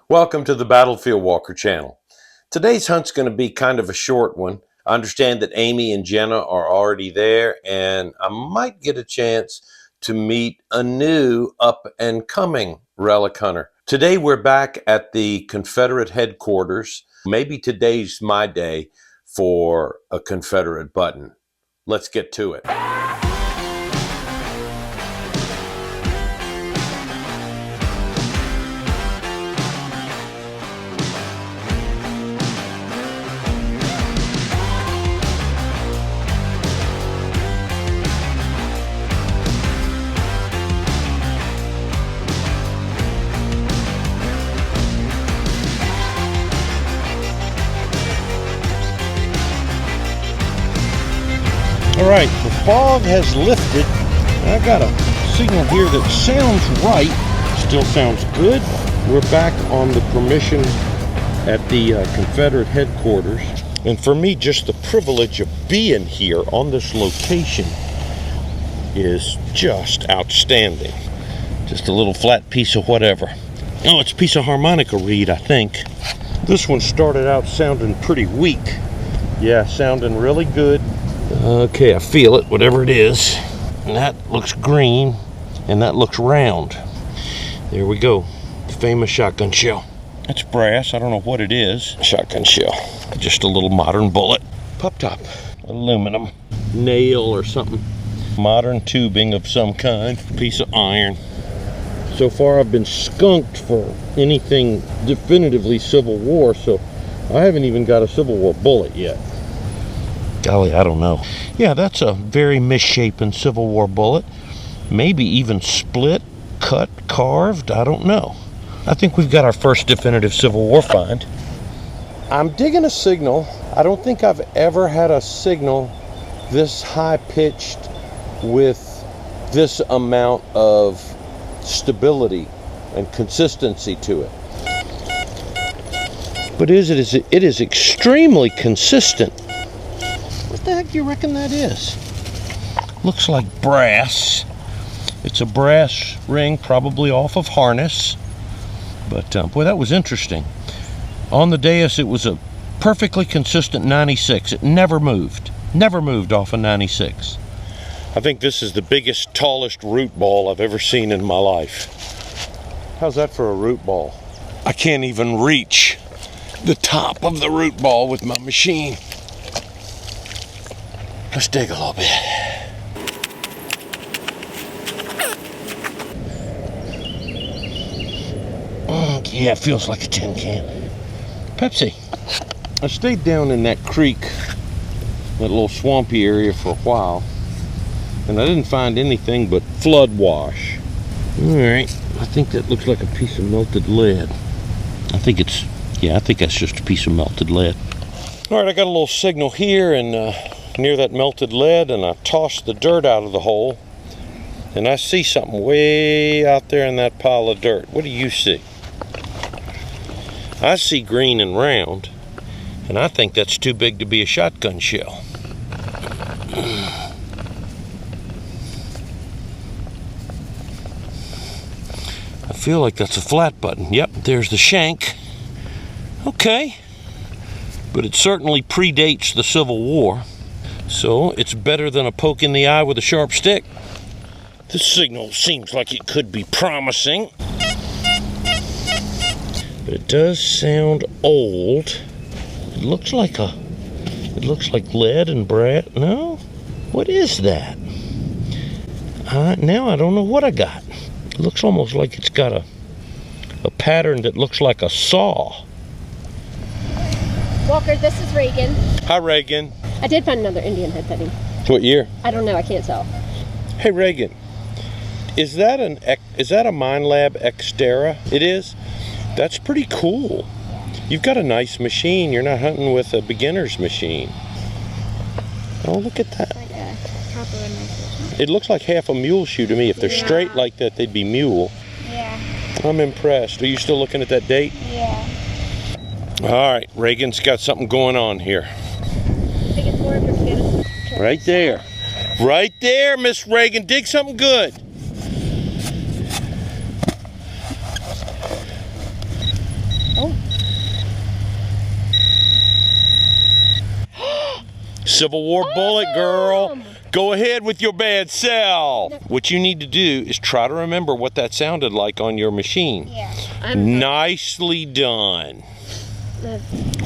Welcome to the Battlefield Walker channel. Today's hunt's going to be kind of a short one. I understand that Amy and Jenna are already there, and I might get a chance to meet a new up-and-coming relic hunter. Today we're back at the Confederate headquarters. Maybe today's my day for a Confederate button. Let's get to it. All right, the fog has lifted. I got a signal here that sounds right, still sounds good. We're back on the permission at the Confederate headquarters. And for me, just the privilege of being here on this location is just outstanding. Just a little flat piece of whatever. Oh, it's a piece of harmonica reed, I think. This one started out sounding pretty weak. Yeah, sounding really good. Okay, I feel it, whatever it is. And that looks green, and that looks round. There we go, the famous shotgun shell. That's brass, I don't know what it is. Shotgun shell, just a little modern bullet. Pop top, aluminum, nail or something. Modern tubing of some kind, piece of iron. So far I've been skunked for anything definitively Civil War, so I haven't even got a Civil War bullet yet. Golly, I don't know. Yeah, that's a very misshapen Civil War bullet. Maybe even split, cut, carved, I don't know. I think we've got our first definitive Civil War find. I'm digging a signal. I don't think I've ever had a signal this high-pitched with this amount of stability and consistency to it. But it is extremely consistent. What the heck do you reckon that is? Looks like brass. It's a brass ring, probably off of harness. But boy, that was interesting. On the dais, it was a perfectly consistent 96. It never moved off of 96. I think this is the biggest, tallest root ball I've ever seen in my life. How's that for a root ball? I can't even reach the top of the root ball with my machine. Let's dig a little bit. Yeah, it feels like a tin can. Pepsi. I stayed down in that creek, that little swampy area for a while, and I didn't find anything but flood wash. All right, I think that looks like a piece of melted lead. I think that's just a piece of melted lead. All right, I got a little signal here and near that melted lead, and I tossed the dirt out of the hole, and I see something way out there in that pile of dirt. What do you see? I see green and round, and I think that's too big to be a shotgun shell. I feel like that's a flat button. Yep, there's the shank. Okay, but it certainly predates the Civil War, so it's better than a poke in the eye with a sharp stick. This signal seems like it could be promising, but it does sound old. It looks like lead and brass. No, what is that? Now I don't know what I got. It looks almost like it's got a pattern that looks like a saw. Walker, this is Reagan. Hi, Reagan. I did find another Indian head setting. What year? I don't know, I can't tell. Hey, Reagan, is that a Mine Lab Xterra? It is? That's pretty cool. You've got a nice machine. You're not hunting with a beginner's machine. Oh, look at that. Like a copper and nickel. It looks like half a mule shoe to me. If they're straight like that, they'd be mule. Yeah. I'm impressed. Are you still looking at that date? Yeah. All right, Reagan's got something going on here. I think it's more of your kid. Right there. Right there, Miss Reagan. Dig something good. Civil War bullet, girl. Go ahead with your bad self. What you need to do is try to remember what that sounded like on your machine. Yeah. Nicely done.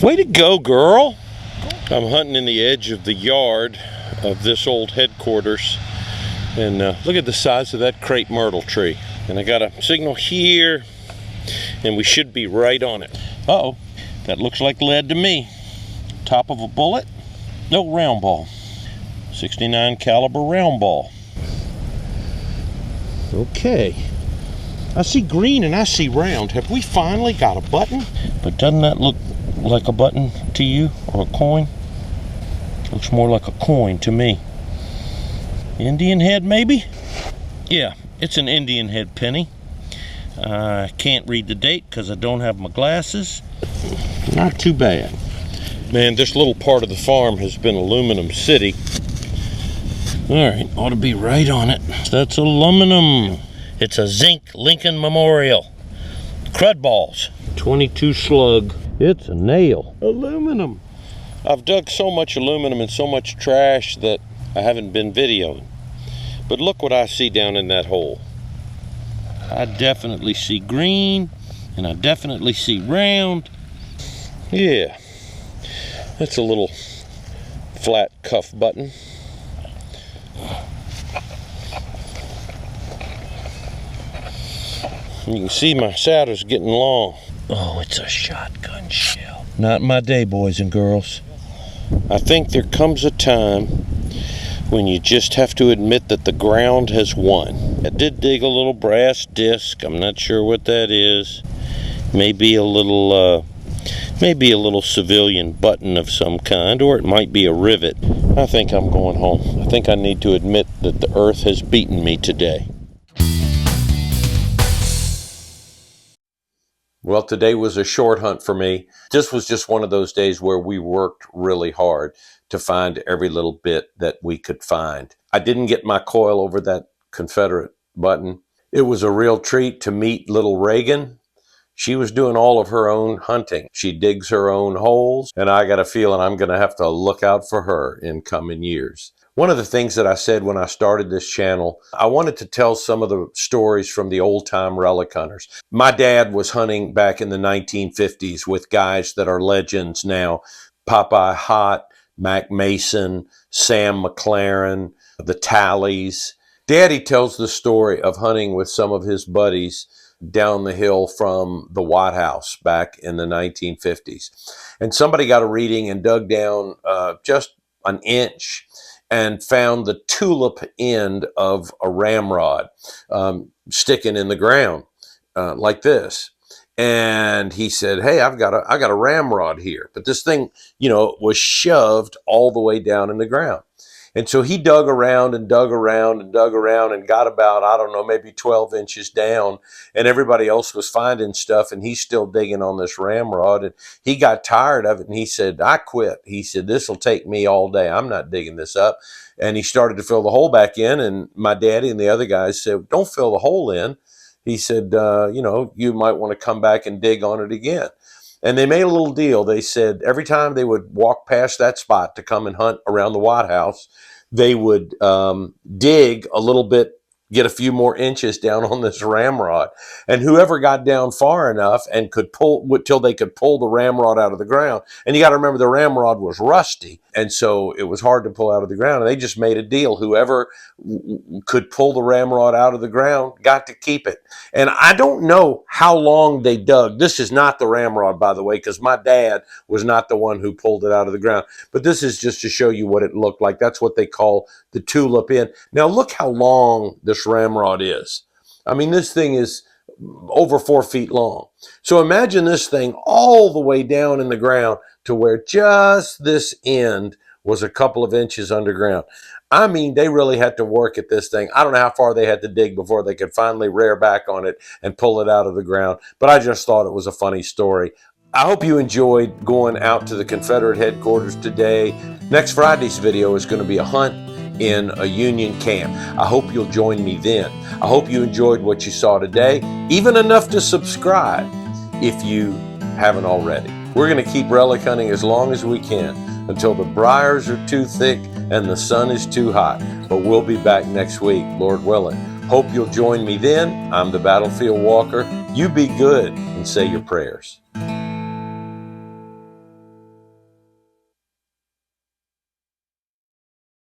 Way to go, girl. I'm hunting in the edge of the yard of this old headquarters. And look at the size of that crepe myrtle tree. And I got a signal here, and we should be right on it. Uh-oh, that looks like lead to me. Top of a bullet? No, round ball. 69 caliber round ball. Okay. I see green and I see round. Have we finally got a button? But doesn't that look like a button to you, or a coin? Looks more like a coin to me. Indian head, maybe? Yeah, it's an Indian head penny. I can't read the date because I don't have my glasses. Not too bad. Man, this little part of the farm has been aluminum city. All right, ought to be right on it. That's aluminum. It's a zinc Lincoln Memorial. Crud balls. 22 slug. It's a nail. Aluminum. I've dug so much aluminum and so much trash that I haven't been videoing. But look what I see down in that hole. I definitely see green, and I definitely see round. Yeah, that's a little flat cuff button. You can see my saddle's getting long. Oh, it's a shotgun shell. Not my day, boys and girls. I think there comes a time when you just have to admit that the ground has won. I did dig a little brass disc. I'm not sure what that is. Maybe a little civilian button of some kind, or it might be a rivet. I think I'm going home. I think I need to admit that the earth has beaten me today. Well, today was a short hunt for me. This was just one of those days where we worked really hard to find every little bit that we could find. I didn't get my coil over that Confederate button. It was a real treat to meet little Reagan. She was doing all of her own hunting. She digs her own holes, and I got a feeling I'm going to have to look out for her in coming years. One of the things that I said when I started this channel, I wanted to tell some of the stories from the old-time relic hunters. My dad was hunting back in the 1950s with guys that are legends now. Popeye Hott, Mac Mason, Sam McLaren, the Tallies. Daddy tells the story of hunting with some of his buddies down the hill from the White House back in the 1950s. And somebody got a reading and dug down just an inch and found the tulip end of a ramrod sticking in the ground like this. And he said, hey, I got a ramrod here. But this thing, was shoved all the way down in the ground. And so he dug around and dug around and dug around and got about, I don't know, maybe 12 inches down. And everybody else was finding stuff, and he's still digging on this ramrod. And he got tired of it, and he said, I quit. He said, this will take me all day. I'm not digging this up. And he started to fill the hole back in. And my daddy and the other guys said, don't fill the hole in. He said, you might want to come back and dig on it again. And they made a little deal. They said every time they would walk past that spot to come and hunt around the White House, they would dig a little bit, get a few more inches down on this ramrod. And whoever got down far enough and could pull, till they could pull the ramrod out of the ground. And you got to remember the ramrod was rusty. And so it was hard to pull out of the ground. And they just made a deal. Whoever could pull the ramrod out of the ground got to keep it. And I don't know how long they dug. This is not the ramrod, by the way, because my dad was not the one who pulled it out of the ground. But this is just to show you what it looked like. That's what they call the tulip end. Now look how long this ramrod is. I mean, this thing is over 4 feet long. So imagine this thing all the way down in the ground to where just this end was a couple of inches underground. I mean, they really had to work at this thing. I don't know how far they had to dig before they could finally rear back on it and pull it out of the ground. But I just thought it was a funny story. I hope you enjoyed going out to the Confederate headquarters today. Next Friday's video is going to be a hunt in a Union camp. I hope you'll join me then. I hope you enjoyed what you saw today, even enough to subscribe if you haven't already. We're going to keep relic hunting as long as we can. until the briars are too thick and the sun is too hot. But we'll be back next week, Lord willing. Hope you'll join me then. I'm the Battlefield Walker. You be good and say your prayers.